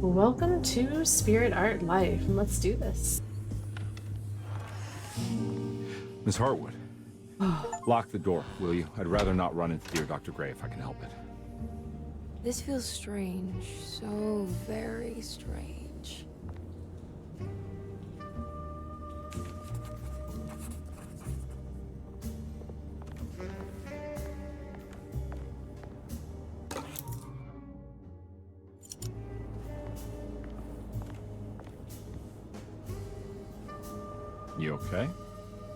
Welcome to Spirit Art Life, and let's do this. Miss Hartwood, lock the door, will you? I'd rather not run into dear Dr. Gray if I can help it. This feels strange. So very strange. You okay?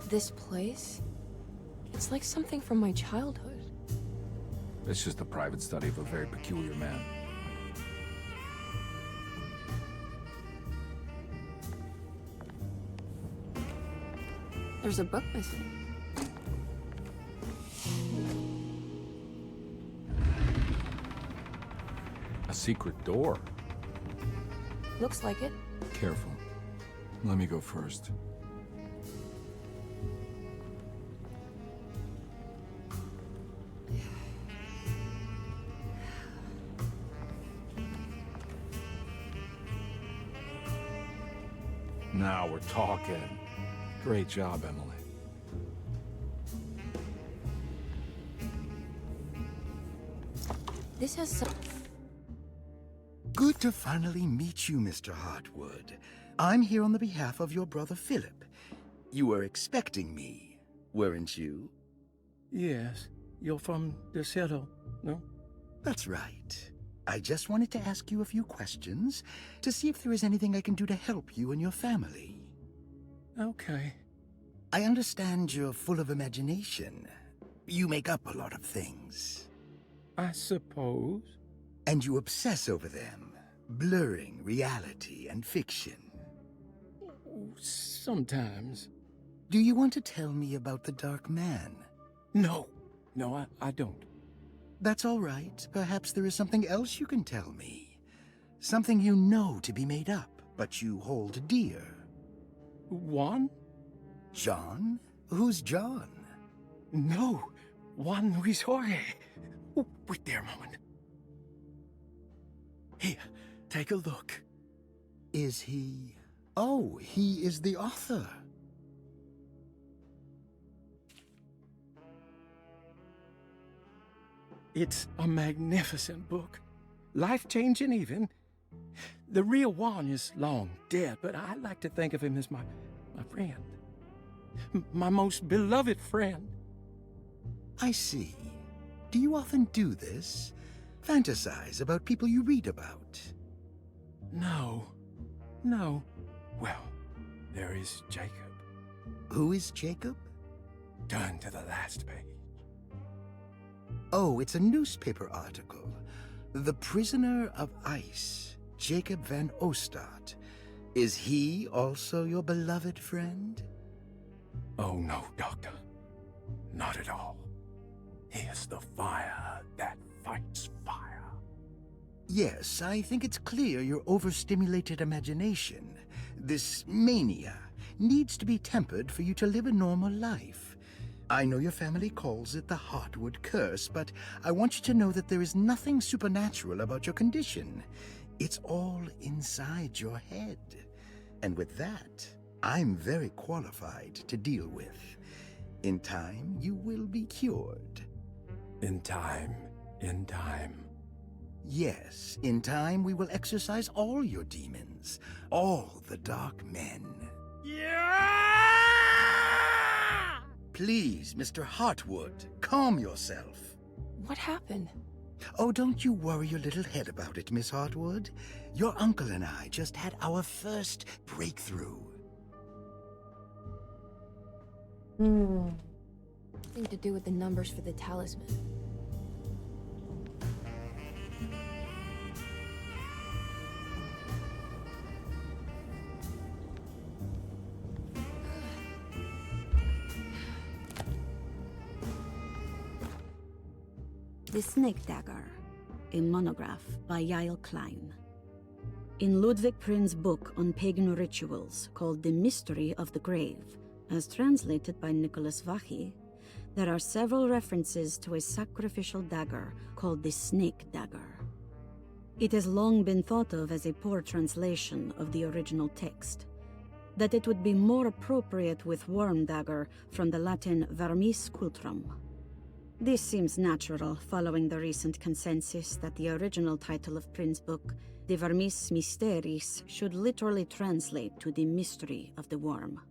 This place? It's like something from my childhood. It's just a private study of a very peculiar man. There's a book missing. A secret door. Looks like it. Careful. Let me go first. Now we're talking. Great job, Emily. This has some... Good to finally meet you, Mr. Hartwood. I'm here on the behalf of your brother Philip. You were expecting me, weren't you? Yes, you're from the Seattle, no? That's right. I just wanted to ask you a few questions to see if there is anything I can do to help you and your family. Okay. I understand you're full of imagination. You make up a lot of things. I suppose. And you obsess over them, blurring reality and fiction. Sometimes. Do you want to tell me about the Dark Man? No, I don't. That's all right. Perhaps there is something else you can tell me. Something you know to be made up, but you hold dear. Juan? John? Who's John? No, Juan Luis Jorge. Oh, wait there a moment. Here, take a look. Is he... Oh, he is the author. It's a magnificent book. Life-changing even. The real Juan is long dead, but I like to think of him as my friend. My most beloved friend. I see. Do you often do this? Fantasize about people you read about? No. Well, there is Jacob. Who is Jacob? Turn to the last page. Oh, it's a newspaper article. The Prisoner of Ice, Jacob van Ostad. Is he also your beloved friend? Oh no, Doctor. Not at all. He is the fire that fights fire. Yes, I think it's clear your overstimulated imagination, this mania, needs to be tempered for you to live a normal life. I know your family calls it the Hartwood curse, but I want you to know that there is nothing supernatural about your condition. It's all inside your head. And with that, I'm very qualified to deal with. In time, you will be cured. In time. Yes, in time we will exorcise all your demons, all the dark men. Yeah! Please, Mr. Hartwood, calm yourself. What happened? Oh, don't you worry your little head about it, Miss Hartwood. Your uncle and I just had our first breakthrough. Something to do with the numbers for the talisman. The Snake Dagger, a monograph by Yael Klein. In Ludwig Prin's book on pagan rituals called The Mystery of the Grave, as translated by Nicholas Vachy, there are several references to a sacrificial dagger called the Snake Dagger. It has long been thought of as a poor translation of the original text, that it would be more appropriate with worm dagger from the Latin vermis cultrum. This seems natural following the recent consensus that the original title of Prin's book, De Vermis Mysteris, should literally translate to the mystery of the worm.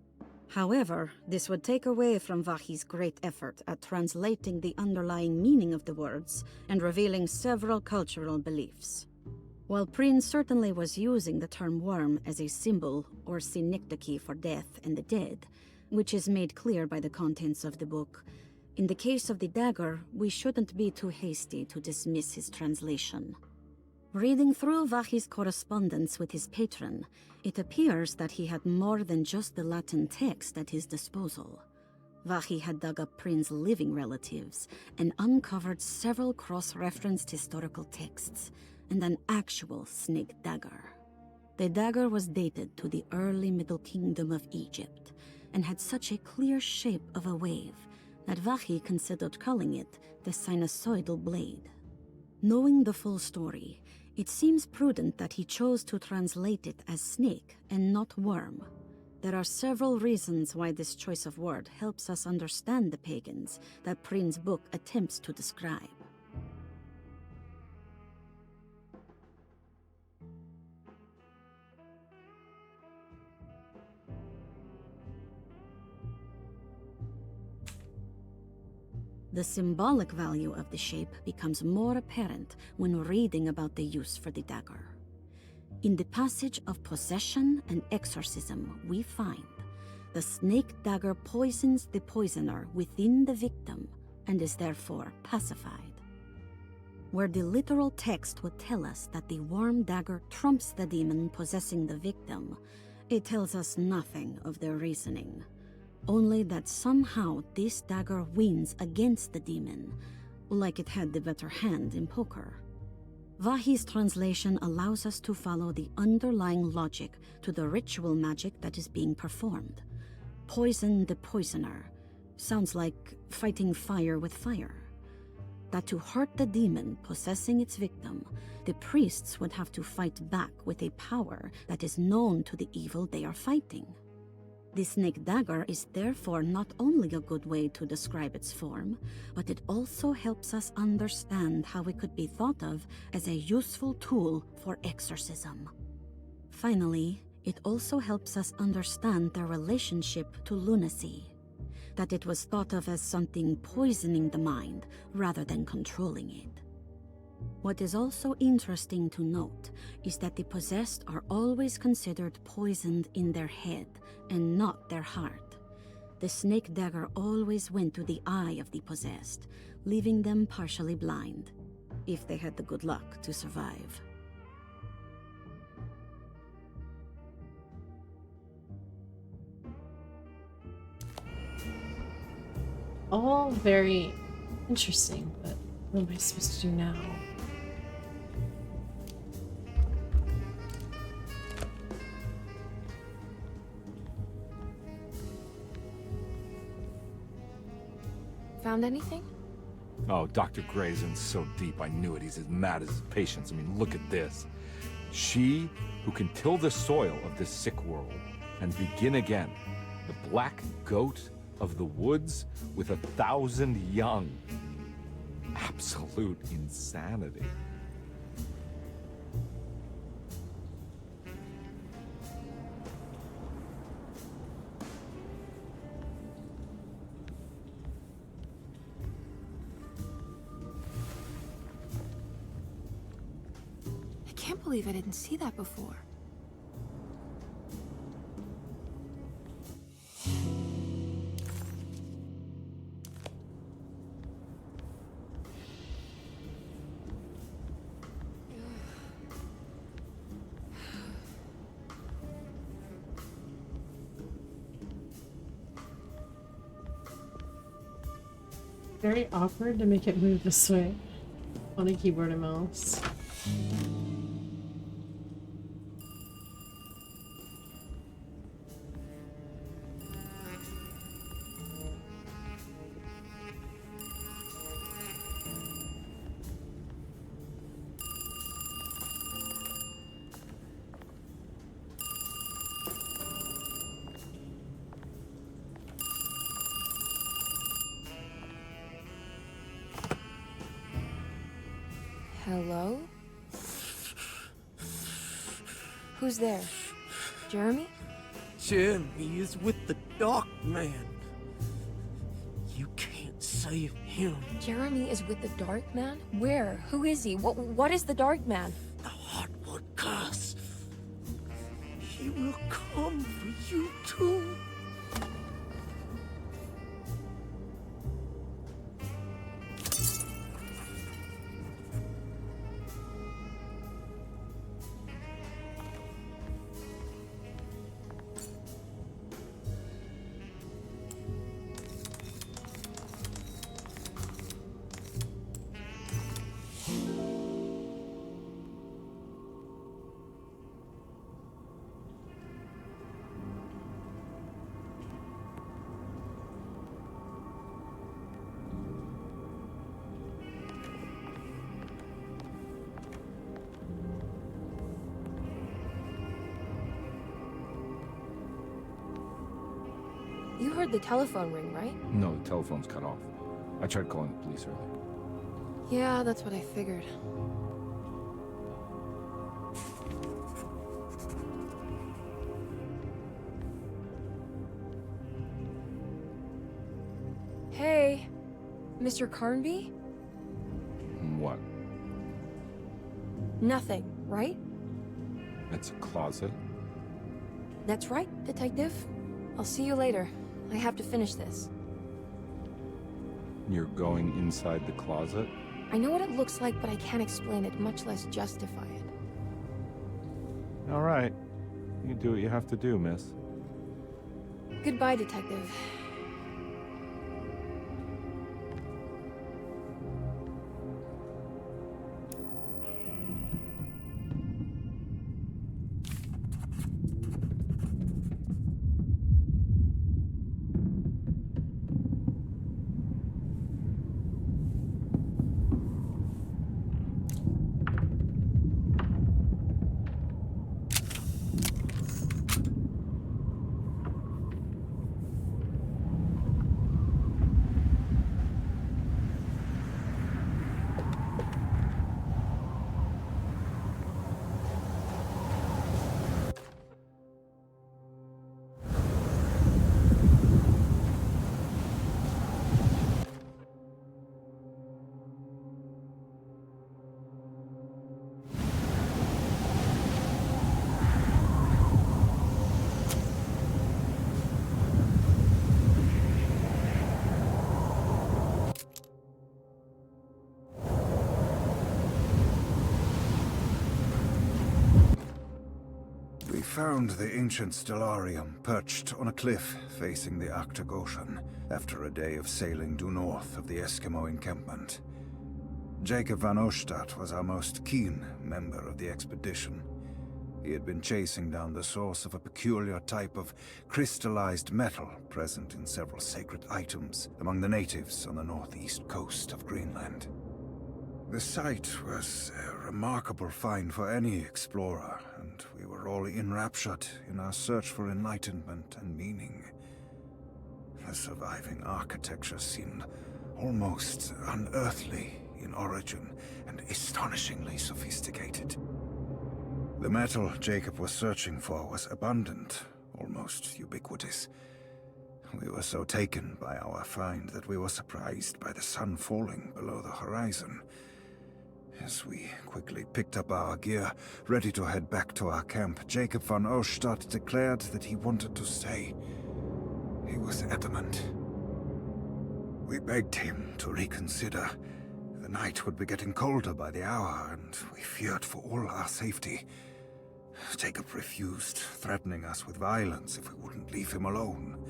However, this would take away from Vahi's great effort at translating the underlying meaning of the words and revealing several cultural beliefs. While Prin certainly was using the term worm as a symbol or synecdoche for death and the dead, which is made clear by the contents of the book, in the case of the dagger, we shouldn't be too hasty to dismiss his translation. Reading through Vahi's correspondence with his patron, it appears that he had more than just the Latin text at his disposal. Vahi had dug up Prin's living relatives and uncovered several cross-referenced historical texts and an actual snake dagger. The dagger was dated to the early Middle Kingdom of Egypt and had such a clear shape of a wave that Vahi considered calling it the sinusoidal blade. Knowing the full story, it seems prudent that he chose to translate it as snake and not worm. There are several reasons why this choice of word helps us understand the pagans that Prin's book attempts to describe. The symbolic value of the shape becomes more apparent when reading about the use for the dagger. In the passage of possession and exorcism, we find the snake dagger poisons the poisoner within the victim and is therefore pacified. Where the literal text would tell us that the worm dagger trumps the demon possessing the victim, it tells us nothing of their reasoning. Only that somehow this dagger wins against the demon, like it had the better hand in poker. Vahi's translation allows us to follow the underlying logic to the ritual magic that is being performed. Poison the poisoner sounds like fighting fire with fire. That to hurt the demon possessing its victim, the priests would have to fight back with a power that is known to the evil they are fighting. The snake dagger is therefore not only a good way to describe its form, but it also helps us understand how it could be thought of as a useful tool for exorcism. Finally, it also helps us understand their relationship to lunacy, that it was thought of as something poisoning the mind rather than controlling it. What is also interesting to note is that the possessed are always considered poisoned in their head and not their heart. The snake dagger always went to the eye of the possessed, leaving them partially blind, if they had the good luck to survive. All very interesting, but what am I supposed to do now? Found anything? Oh, Dr. Gray's in so deep, I knew it. He's as mad as his patients. I mean, look at this. She who can till the soil of this sick world and begin again, the black goat of the woods with 1,000 young. Absolute insanity. I can't believe I didn't see that before. Very awkward to make it move this way on a keyboard and mouse. Hello? Who's there? Jeremy? Jeremy is with the Dark Man. You can't save him. Jeremy is with the Dark Man? Where? Who is he? What is the Dark Man? The Heartwood curse. He will come for you too. You heard the telephone ring, right? No, the telephone's cut off. I tried calling the police earlier. Yeah, that's what I figured. Hey, Mr. Carnby? What? Nothing, right? It's a closet? That's right, Detective. I'll see you later. I have to finish this. You're going inside the closet? I know what it looks like, but I can't explain it, much less justify it. All right. You do what you have to do, miss. Goodbye, Detective. We found the ancient stellarium perched on a cliff facing the Arctic Ocean after a day of sailing due north of the Eskimo encampment. Jacob van Oostad was our most keen member of the expedition. He had been chasing down the source of a peculiar type of crystallized metal present in several sacred items among the natives on the northeast coast of Greenland. The site was a remarkable find for any explorer, and we were all enraptured in our search for enlightenment and meaning. The surviving architecture seemed almost unearthly in origin and astonishingly sophisticated. The metal Jacob was searching for was abundant, almost ubiquitous. We were so taken by our find that we were surprised by the sun falling below the horizon. As we quickly picked up our gear, ready to head back to our camp, Jacob van Oostad declared that he wanted to stay. He was adamant. We begged him to reconsider. The night would be getting colder by the hour, and we feared for all our safety. Jacob refused, threatening us with violence if we wouldn't leave him alone.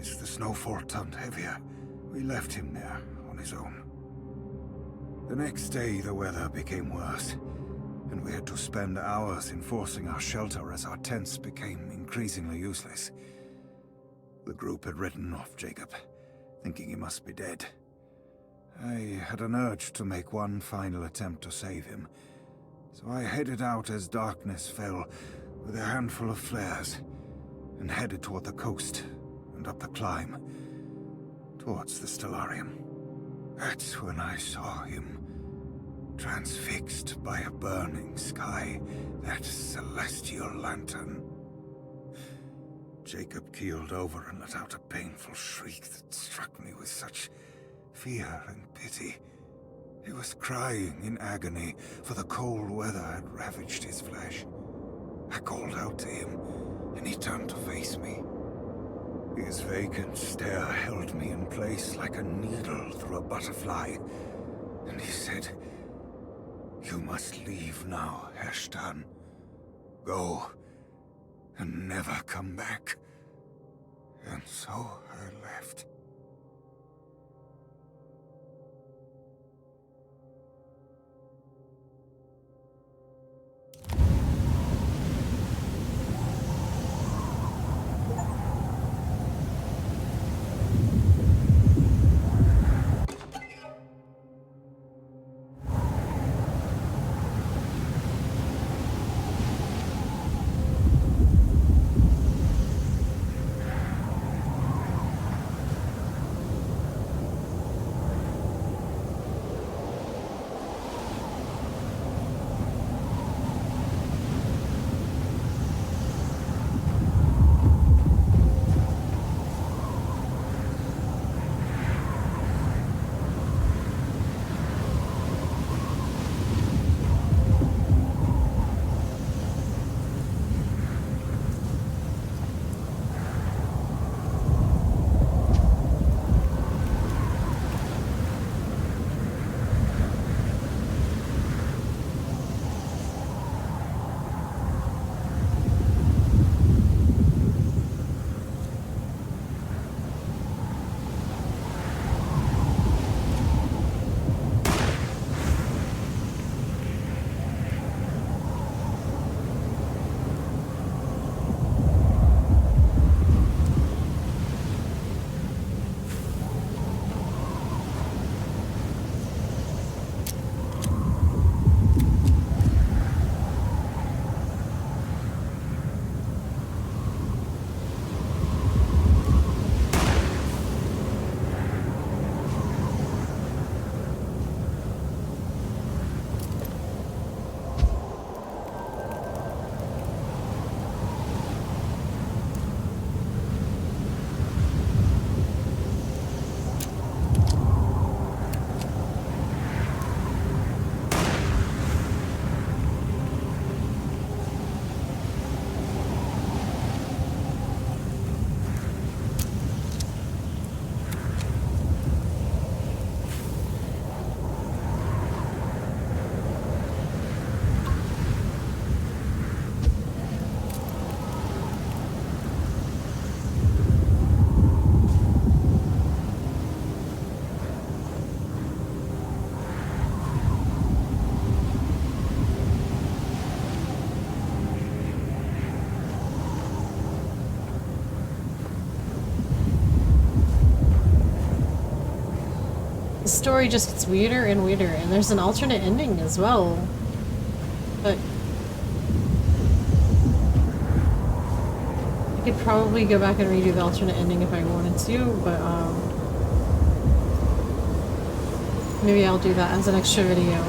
As the snowfall turned heavier, we left him there on his own. The next day, the weather became worse, and we had to spend hours enforcing our shelter as our tents became increasingly useless. The group had written off Jacob, thinking he must be dead. I had an urge to make one final attempt to save him, so I headed out as darkness fell with a handful of flares and headed toward the coast and up the climb towards the stellarium. That's when I saw him. transfixed by a burning sky, that celestial lantern. Jacob keeled over and let out a painful shriek that struck me with such fear and pity. He was crying in agony, for the cold weather had ravaged his flesh. I called out to him, and he turned to face me. His vacant stare held me in place like a needle through a butterfly, and he said, "You must leave now, Ashton. Go, and never come back." And so I left. The story just gets weirder and weirder, and there's an alternate ending as well. But I could probably go back and redo the alternate ending if I wanted to, but maybe I'll do that as an extra video.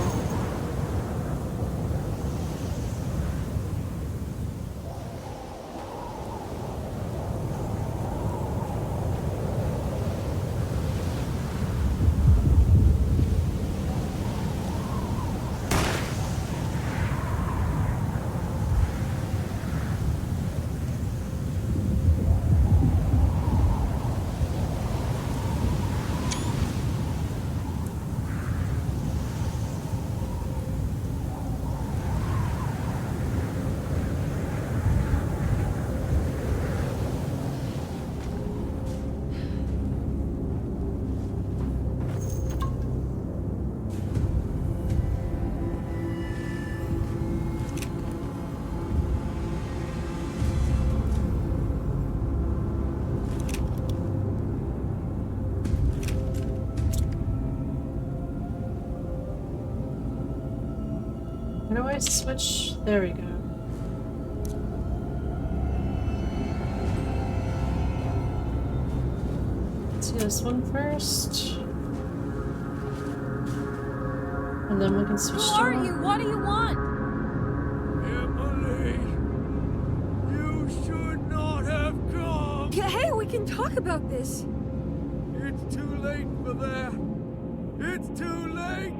How do I switch? There we go. Let's do this one first. And then we can switch Who to are her. you? What do you want? Emily, you should not have come. Hey, we can talk about this. It's too late for that. It's too late.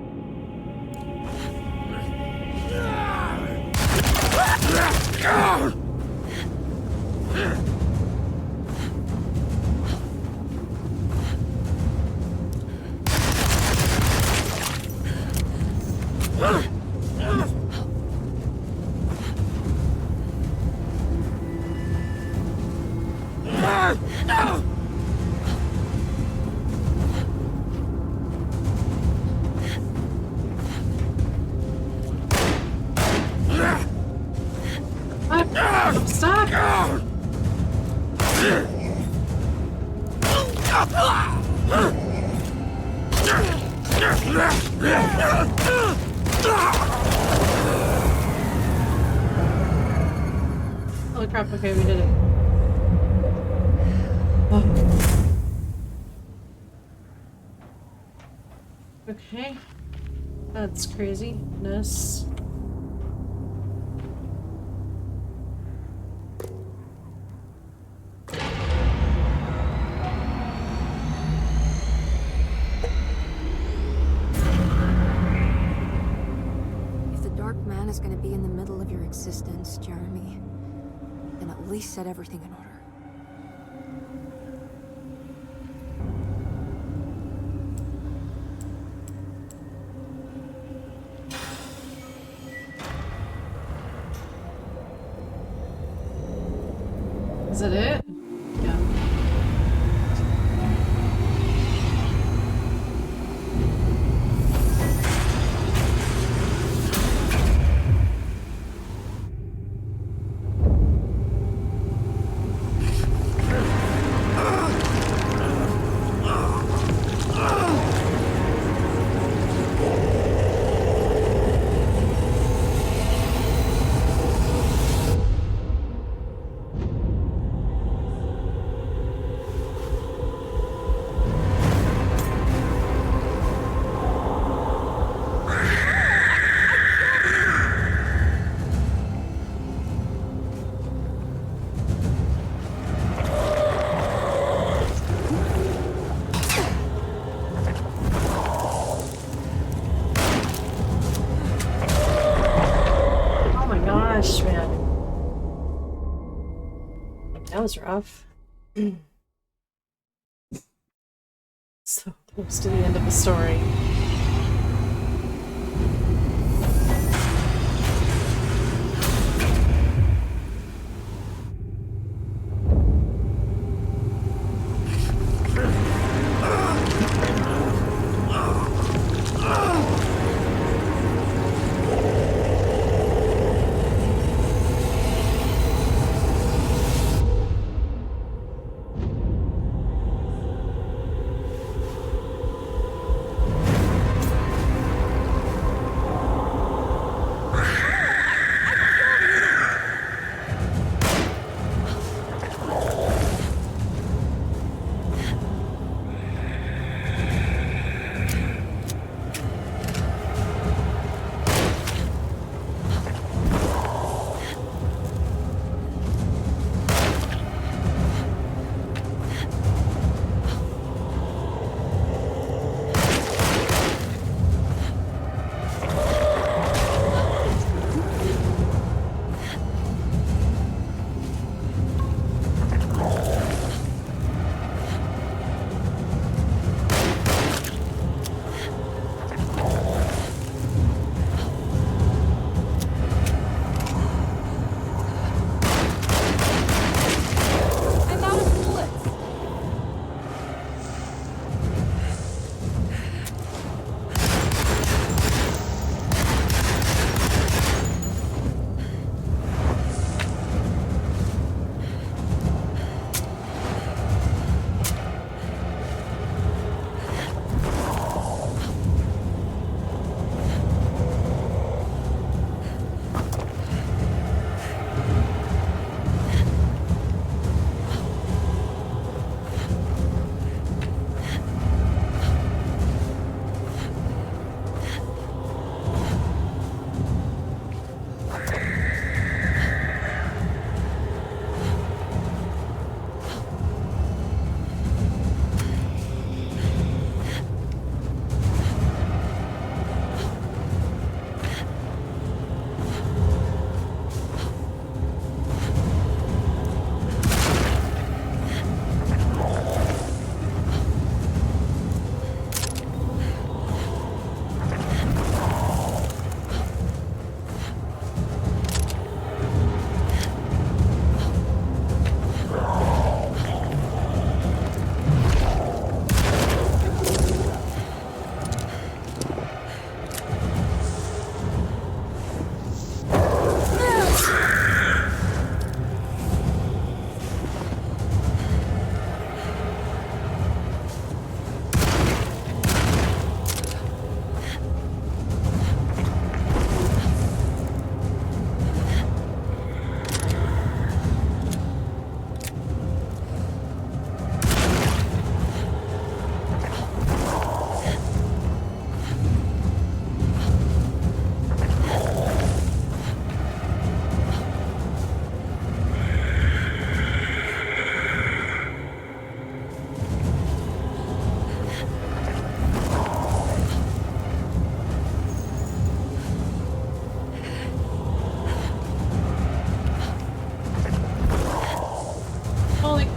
I'm stuck. Holy crap, okay, we did it. Oh. Okay. That's craziness. If the Dark Man is gonna be in the middle of your existence, Jeremy, then at least set everything in order. Is that it? Yeah. Oh my gosh, man. That was rough. So close to the end of the story.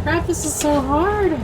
Crap, this is so hard.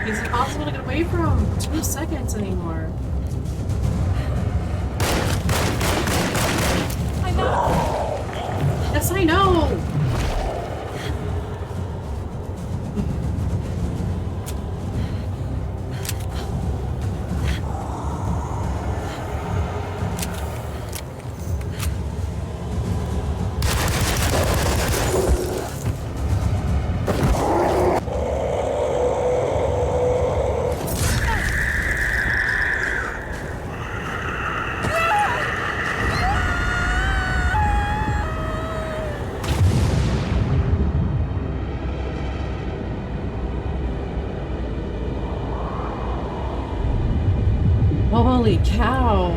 He's impossible to get away from. 2 seconds anymore. I know. Yes, I know. Holy cow.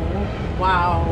Wow.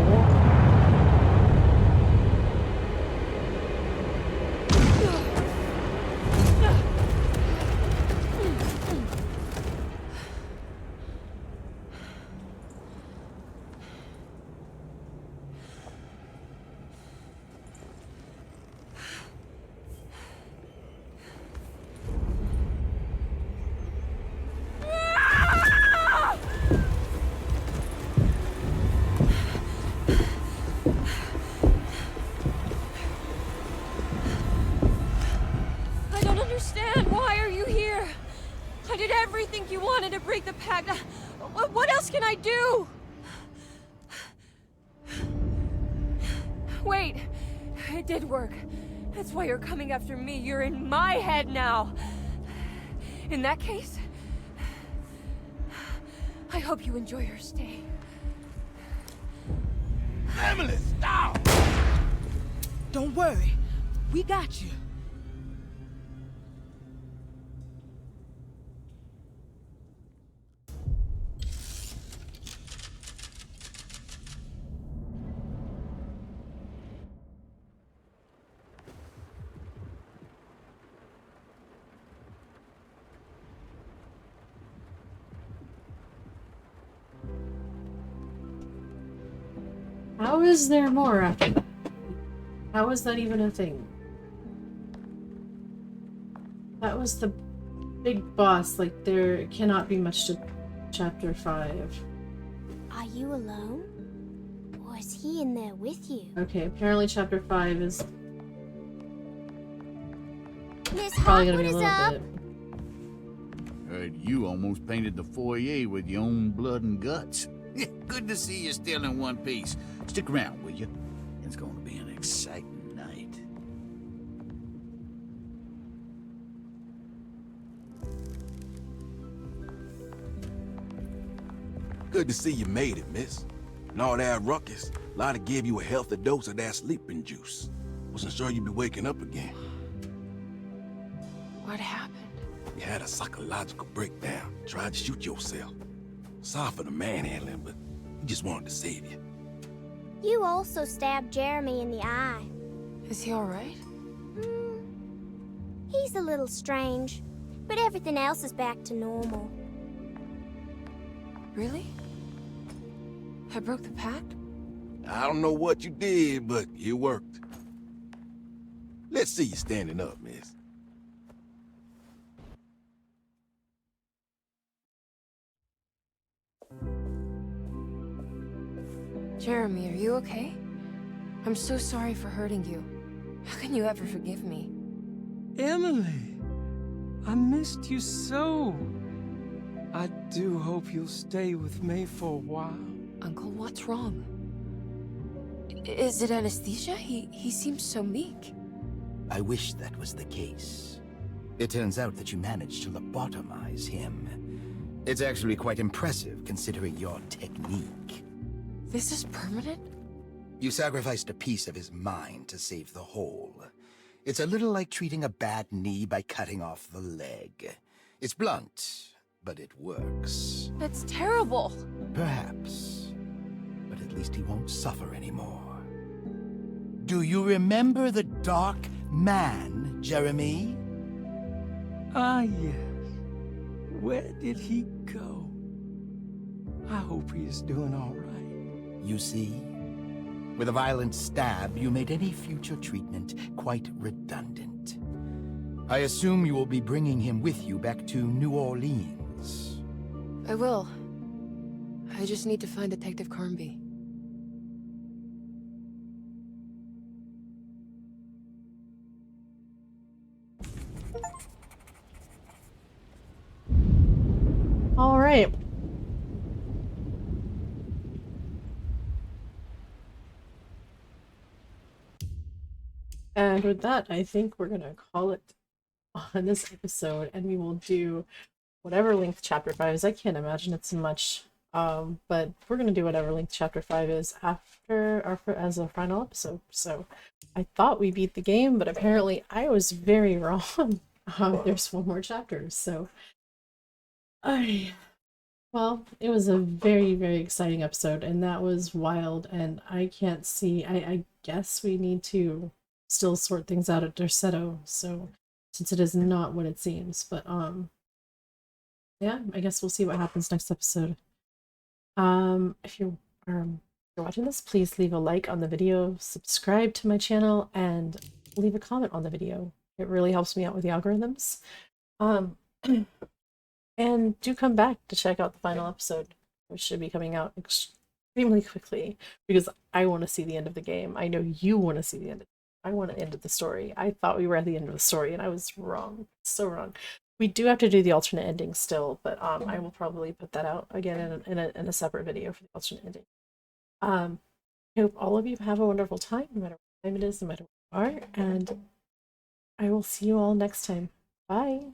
You wanted to break the pact. What else can I do? Wait, it did work. That's why you're coming after me. You're in my head now. In that case, I hope you enjoy your stay. Emily, stop! Don't worry, we got you. How is there more after that? How is that even a thing? That was the big boss. Like, there cannot be much to chapter 5. Are you alone? Or is he in there with you? Okay, apparently chapter 5 is Miss probably gonna Hawk, be a what little is up? bit. Heard you almost painted the foyer with your own blood and guts. Good to see you still in one piece. Stick around, will you? It's going to be an exciting night. Good to see you made it, miss. And all that ruckus, Lotta gave you a healthy dose of that sleeping juice. Wasn't sure you'd be waking up again. What happened? You had a psychological breakdown. Tried to shoot yourself. Sorry for the manhandling, but we just wanted to save you. You also stabbed Jeremy in the eye. Is he alright? He's a little strange, but everything else is back to normal. Really? I broke the pact? I don't know what you did, but it worked. Let's see you standing up, miss. Jeremy, are you okay? I'm so sorry for hurting you. How can you ever forgive me? Emily, I missed you so. I do hope you'll stay with me for a while. Uncle, what's wrong? Is it anesthesia? He seems so meek. I wish that was the case. It turns out that you managed to lobotomize him. It's actually quite impressive considering your technique. This is permanent? You sacrificed a piece of his mind to save the whole. It's a little like treating a bad knee by cutting off the leg. It's blunt, but it works. That's terrible. Perhaps. But at least he won't suffer anymore. Do you remember the Dark Man, Jeremy? Ah, yes. Where did he go? I hope he is doing all right. You see? With a violent stab, you made any future treatment quite redundant. I assume you will be bringing him with you back to New Orleans. I will. I just need to find Detective Carnby. All right. And with that, I think we're going to call it on this episode, and we will do whatever length chapter 5 is. I can't imagine it's much, but we're going to do whatever length chapter 5 is as a final episode. So I thought we beat the game, but apparently I was very wrong. There's one more chapter, so well, it was a very, very exciting episode, and that was wild, and I can't see, I guess we need to still sort things out at Derceto, so since it is not what it seems, but yeah, I guess we'll see what happens next episode. If you're watching this, please leave a like on the video, subscribe to my channel, and leave a comment on the video. It really helps me out with the algorithms. And do come back to check out the final episode, which should be coming out extremely quickly, because I want to see the end of the game. I know you want to see the end. I want to end of the story. I thought we were at the end of the story, and I was wrong. So wrong. We do have to do the alternate ending still, but I will probably put that out again in a separate video for the alternate ending. I hope all of you have a wonderful time, no matter what time it is, no matter where you are, and I will see you all next time. Bye!